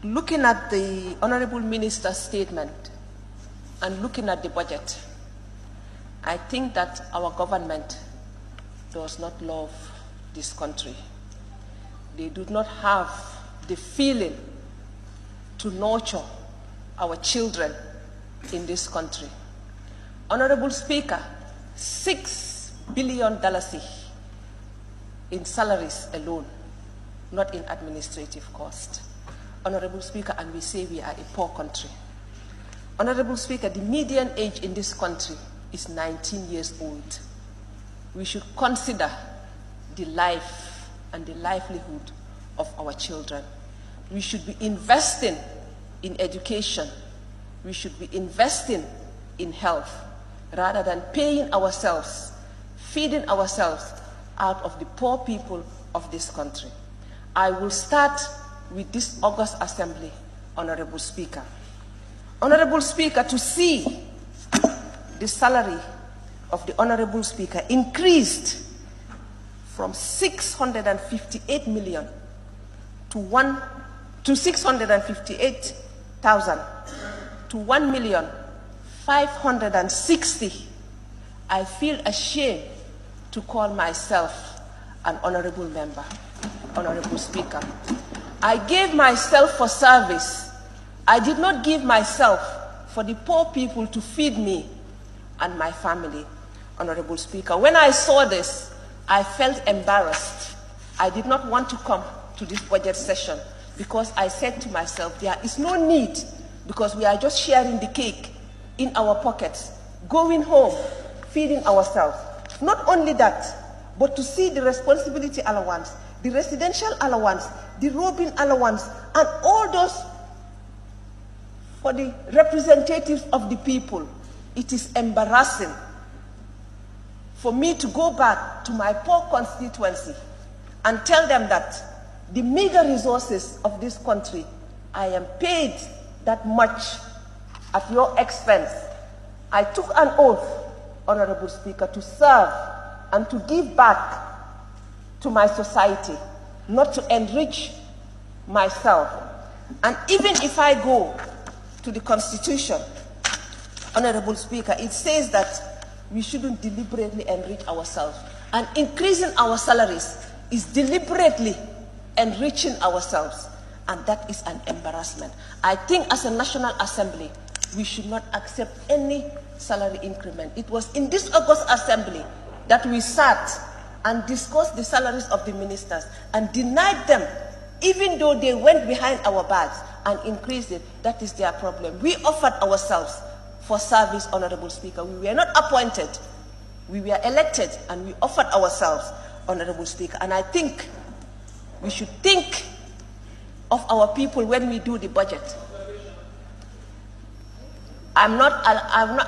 looking at the Honourable Minister's statement and looking at the budget, I think that our government does not love this country. They do not have the feeling to nurture our children in this country. Honourable Speaker, $6 billion in salaries alone, not in administrative cost. Honourable Speaker, and we say we are a poor country. Honourable Speaker, the median age in this country is 19 years old. We should consider the life and the livelihood of our children. We should be investing in education. We should be investing in health rather than paying ourselves, feeding ourselves out of the poor people of this country. I will start with this August Assembly, Honourable Speaker. Honourable Speaker, to see the salary of the Honourable Speaker increased from 658 million to 658,000 to 1,560,000, I feel ashamed to call myself an honourable member. Honourable Speaker, I gave myself for service. I did not give myself for the poor people to feed me and my family. Honourable Speaker, when I saw this, I felt embarrassed. I did not want to come to this budget session because I said to myself, there is no need, because we are just sharing the cake in our pockets, going home, feeding ourselves. Not only that, but to see the responsibility allowance, the residential allowance, the robing allowance, and all those for the representatives of the people. It is embarrassing for me to go back to my poor constituency and tell them that the meager resources of this country, I am paid that much at your expense. I took an oath, Honourable Speaker, to serve and to give back to my society, not to enrich myself. And even if I go to the Constitution, Honourable Speaker, it says that we shouldn't deliberately enrich ourselves. And increasing our salaries is deliberately enriching ourselves. And that is an embarrassment. I think as a National Assembly, we should not accept any salary increment. It was in this August Assembly that we sat and discussed the salaries of the ministers and denied them, even though they went behind our backs and increased it. That is their problem. We offered ourselves for service, Honourable Speaker. We were not appointed. We were elected and we offered ourselves, Honourable Speaker. And I think we should think of our people when we do the budget. I'm not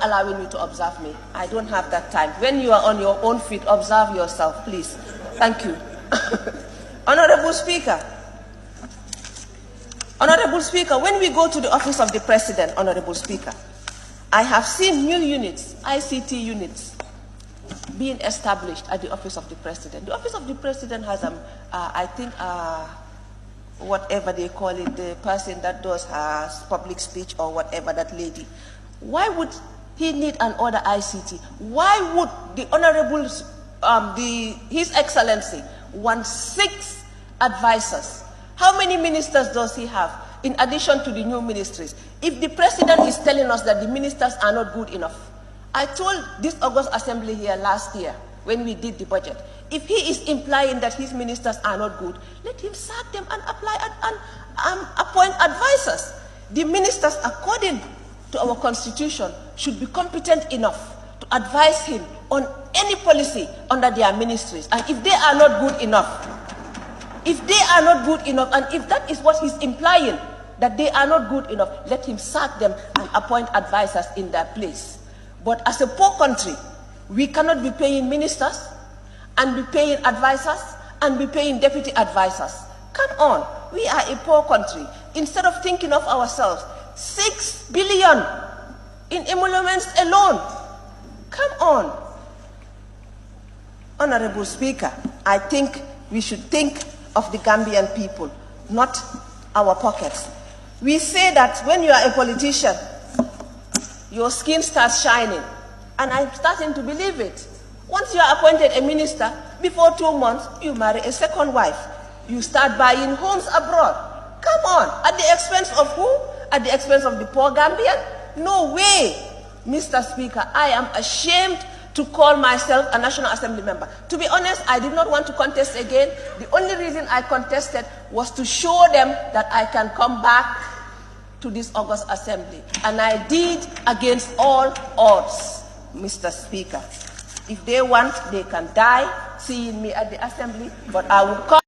allowing you to observe me. I don't have that time. When you are on your own feet, observe yourself, please. Thank you. Honourable Speaker, when we go to the office of the President, Honourable Speaker, I have seen new units, ICT units, being established at the office of the President. The office of the President has, I think, whatever they call it, the person that does her public speech or whatever, that lady. Why would he need another ICT? Why would the Honourable, His Excellency want 6 advisors? How many ministers does he have in addition to the new ministries? If the President is telling us that the ministers are not good enough, I told this August Assembly here last year when we did the budget, if he is implying that his ministers are not good, let him sack them and apply and appoint advisors. The ministers, according to our constitution, should be competent enough to advise him on any policy under their ministries. And if they are not good enough, and if that is what he's implying, that they are not good enough, let him sack them and appoint advisors in their place. But as a poor country, we cannot be paying ministers and be paying advisors and be paying deputy advisors. Come on, we are a poor country. Instead of thinking of ourselves, 6 billion in emoluments alone. Come on. Honourable Speaker, I think we should think of the Gambian people, not our pockets. We say that when you are a politician, your skin starts shining. And I'm starting to believe it. Once you are appointed a minister, before 2 months, you marry a second wife. You start buying homes abroad. Come on, at the expense of who? At the expense of the poor Gambian? No way. Mr. Speaker, I am ashamed to call myself a National Assembly member. To be honest, I did not want to contest again. The only reason I contested was to show them that I can come back to this August Assembly. And I did against all odds, Mr. Speaker. If they want, they can die seeing me at the Assembly, but I will come.